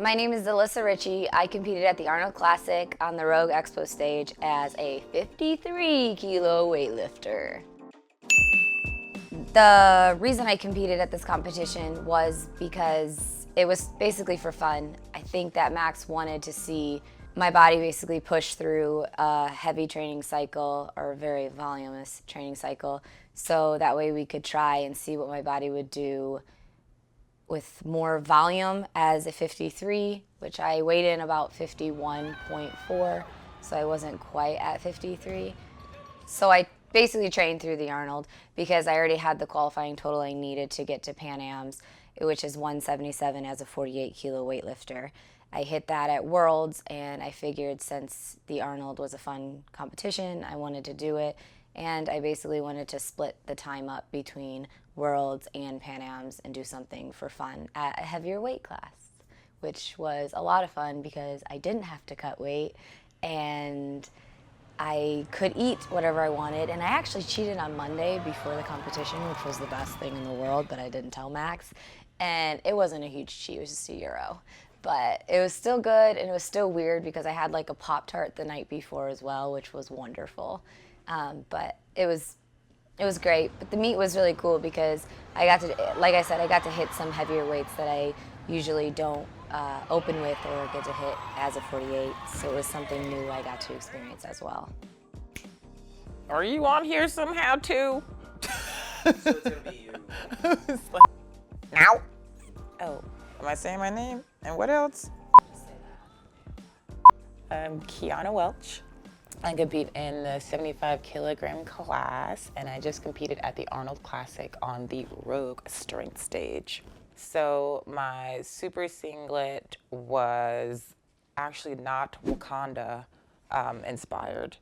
My name is Alyssa Ritchey. I competed at the Arnold Classic on the Rogue Expo stage as a 53-kilo weightlifter. The reason I competed at this competition was because it was basically for fun. I think that Max wanted to see my body basically push through a heavy training cycle or a very voluminous training cycle, so that way we could try and see what my body would do with more volume as a 53, which I weighed in about 51.4, so I wasn't quite at 53. So I basically trained through the Arnold because I already had the qualifying total I needed to get to Pan Am's, which is 177 as a 48-kilo weightlifter. I hit that at Worlds, and I figured since the Arnold was a fun competition, I wanted to do it, and I basically wanted to split the time up between Worlds and Pan Am's and do something for fun at a heavier weight class, which was a lot of fun because I didn't have to cut weight and I could eat whatever I wanted. And I actually cheated on Monday before the competition, which was the best thing in the world, but I didn't tell Max. And it wasn't a huge cheat, it was just €1. But it was still good, and it was still weird because I had like a Pop-Tart the night before as well, which was wonderful. But it was great. But the meet was really cool because I got to, like I said, I got to hit some heavier weights that I usually don't open with or get to hit as a 48. So it was something new I got to experience as well. Are you on here somehow too? So it's gonna be you. Now? Oh, am I saying my name? And what else? I'm Quiana Welch. I compete in the 75-kilogram class, and I just competed at the Arnold Classic on the Rogue strength stage. So my super singlet was actually not Wakanda inspired.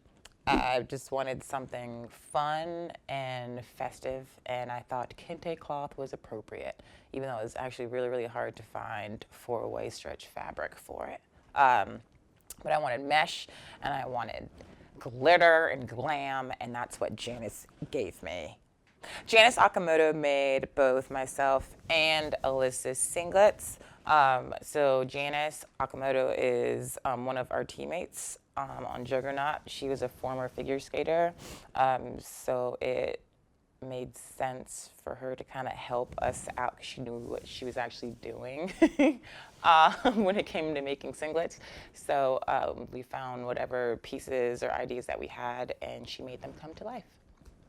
I just wanted something fun and festive, and I thought kente cloth was appropriate, even though it was actually really, really hard to find 4-way stretch fabric for it. But I wanted mesh, and I wanted glitter and glam, and that's what Janyce gave me. Janyce Okamoto made both myself and Alyssa's singlets. So Janyce Okamoto is one of our teammates on Juggernaut. She was a former figure skater, so it made sense for her to kind of help us out because she knew what she was actually doing when it came to making singlets. So we found whatever pieces or ideas that we had, and she made them come to life.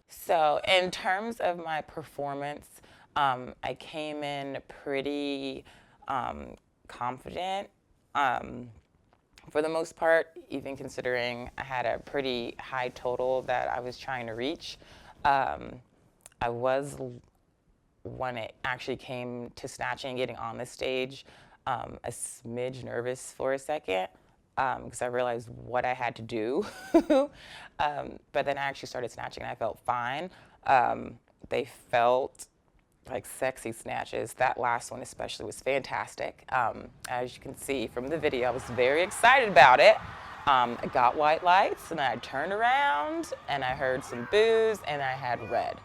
So in terms of my performance, I came in pretty confident for the most part, even considering I had a pretty high total that I was trying to reach. I was, when it actually came to snatching and getting on the stage, a smidge nervous for a second because I realized what I had to do. But then I actually started snatching and I felt fine. They felt like sexy snatches. That last one especially was fantastic. As you can see from the video, I was very excited about it. I got white lights and then I turned around and I heard some boos and I had red.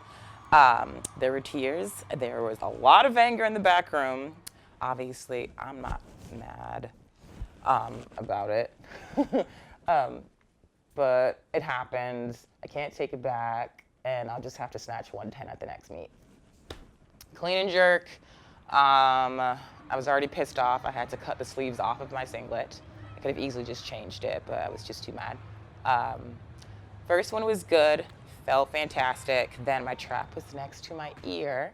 There were tears. There was a lot of anger in the back room. Obviously, I'm not mad about it. But it happened. I can't take it back, and I'll just have to snatch 110 at the next meet. Clean and jerk. I was already pissed off. I had to cut the sleeves off of my singlet. I could have easily just changed it, but I was just too mad. First one was good. Felt fantastic. Then my trap was next to my ear.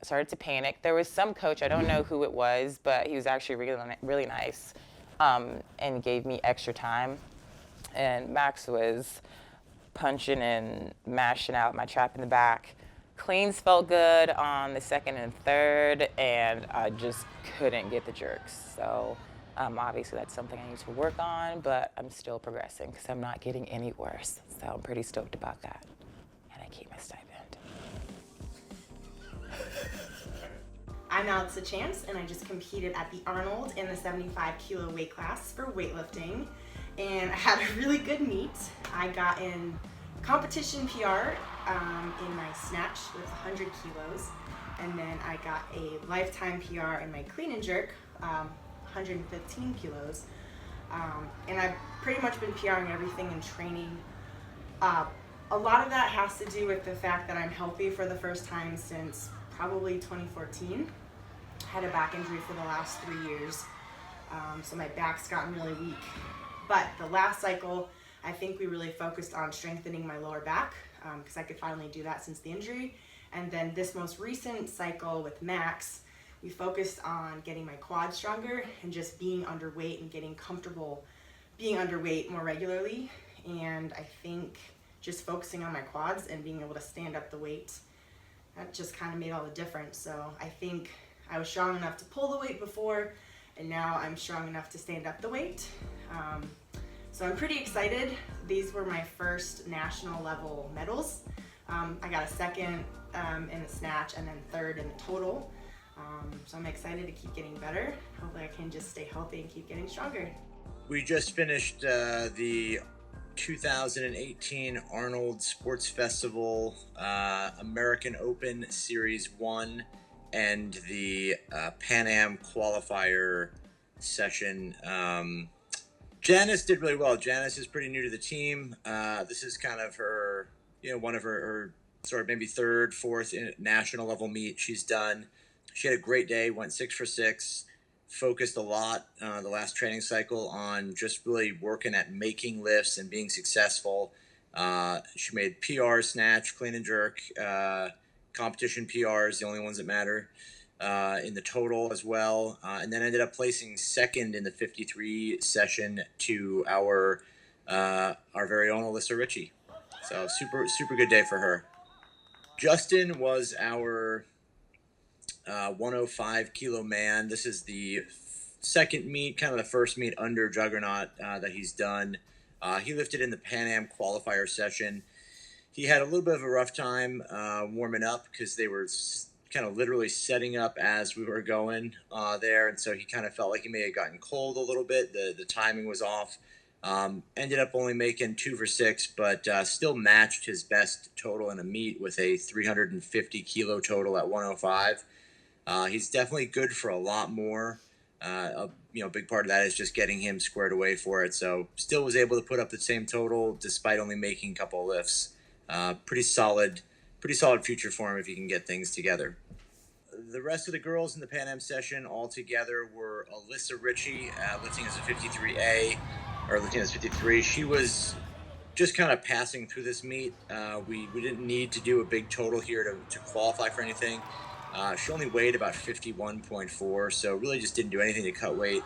Started to panic. There was some coach, I don't know who it was, but he was actually really nice and gave me extra time. And Max was punching and mashing out my trap in the back. Cleans felt good on the second and third, and I just couldn't get the jerks. So obviously that's something I need to work on, but I'm still progressing because I'm not getting any worse. So I'm pretty stoked about that. And I keep my stipend. I'm Alexandra LaChance, and I just competed at the Arnold in the 75-kilo weight class for weightlifting. And I had a really good meet. I got in competition PR in my snatch with 100 kilos. And then I got a lifetime PR in my clean and jerk 115 kilos. And I've pretty much been PRing everything in training. A lot of that has to do with the fact that I'm healthy for the first time since probably 2014. I had a back injury for the last 3 years, so my back's gotten really weak. But the last cycle, I think we really focused on strengthening my lower back because I could finally do that since the injury. And then this most recent cycle with Max, we focused on getting my quads stronger and just being underweight and getting comfortable being underweight more regularly. And I think just focusing on my quads and being able to stand up the weight, that just kind of made all the difference. So I think I was strong enough to pull the weight before, and now I'm strong enough to stand up the weight. So I'm pretty excited. These were my first national level medals. I got a second in the snatch and then third in the total. So I'm excited to keep getting better. Hopefully I can just stay healthy and keep getting stronger. We just finished the 2018 Arnold Sports Festival American Open Series 1 and the Pan Am qualifier session. Janyce did really well. Janyce is pretty new to the team. This is kind of her, one of her sort of maybe third, fourth national level meet she's done. She had a great day, went 6 for 6, focused a lot the last training cycle on just really working at making lifts and being successful. She made PRs, snatch, clean and jerk, competition PRs, the only ones that matter, in the total as well, and then ended up placing second in the 53 session to our very own Alyssa Ritchey. So super good day for her. Justin was our 105 kilo man. This is the second meet, kind of the first meet under Juggernaut that he's done. He lifted in the Pan Am qualifier session. He had a little bit of a rough time warming up because they were kind of literally setting up as we were going there, and so he kind of felt like he may have gotten cold a little bit. The timing was off. Ended up only making 2 for 6, but still matched his best total in a meet with a 350 kilo total at 105. He's definitely good for a lot more. A big part of that is just getting him squared away for it. So still was able to put up the same total despite only making a couple of lifts. Pretty solid future for him if he can get things together. The rest of the girls in the Pan Am session all together were Alyssa Ritchey, lifting as a 53A, or lifting as 53. She was just kind of passing through this meet. We didn't need to do a big total here to qualify for anything. She only weighed about 51.4, so really just didn't do anything to cut weight.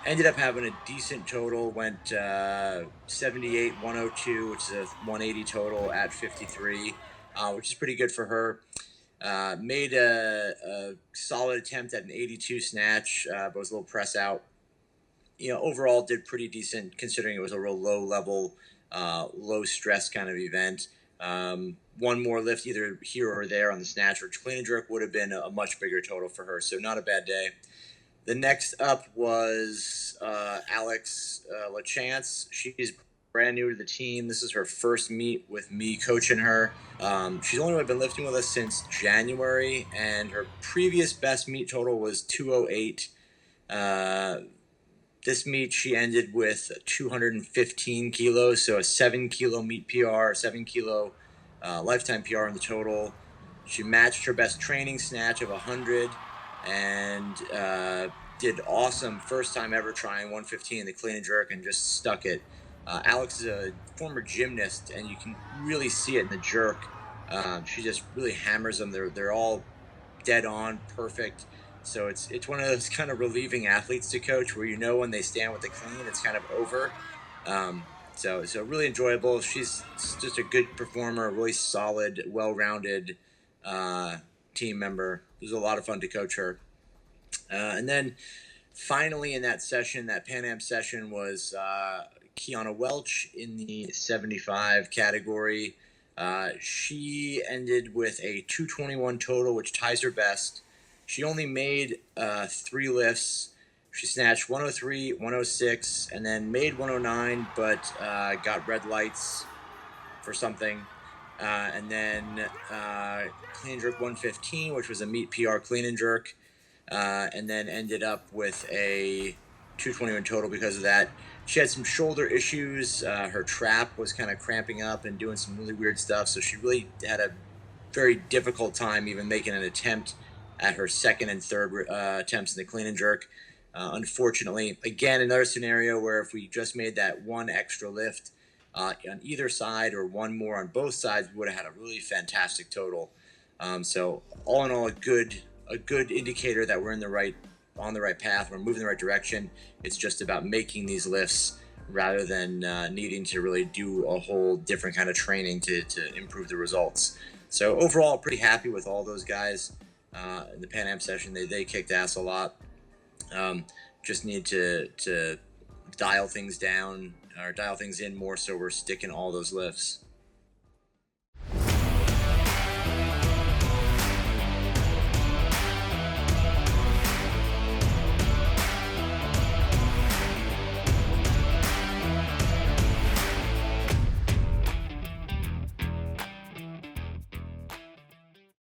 Ended up having a decent total, went 78, 102, which is a 180 total at 53, which is pretty good for her. Made a solid attempt at an 82 snatch, but was a little press out. Overall did pretty decent considering it was a real low level, low stress kind of event. One more lift either here or there on the snatch or clean and jerk would have been a much bigger total for her, so not a bad day. The next up was Alex LaChance. She's brand new to the team. This is her first meet with me coaching her. She's only been lifting with us since January, and her previous best meet total was 208. This meet she ended with 215 kilos, so a 7 kilo meet PR, 7 kilo lifetime PR in the total. She matched her best training snatch of 100 and did awesome first time ever trying 115 in the clean and jerk and just stuck it. Alex is a former gymnast, and you can really see it in the jerk. She just really hammers them. They're all dead on, perfect. So it's one of those kind of relieving athletes to coach where when they stand with the clean, it's kind of over. So really enjoyable. She's just a good performer, a really solid, well-rounded team member. It was a lot of fun to coach her. And then finally in that session, that Pan Am session, was Quiana Welch in the 75 category. She ended with a 221 total, which ties her best. She only made 3 lifts. She snatched 103, 106, and then made 109, but got red lights for something. And then clean and jerk 115, which was a meet PR clean and jerk. and then ended up with a 221 total because of that. She had some shoulder issues. Her trap was kind of cramping up and doing some really weird stuff. So she really had a very difficult time even making an attempt at her second and third attempts in the clean and jerk. Unfortunately, again, another scenario where if we just made that one extra lift on either side or one more on both sides, we would have had a really fantastic total. So all in all, a good indicator that we're on the right path. We're moving in the right direction. It's just about making these lifts rather than needing to really do a whole different kind of training to improve the results. So overall, pretty happy with all those guys in the Pan Am session. They kicked ass a lot. Just need to dial things down or dial things in more so we're sticking all those lifts.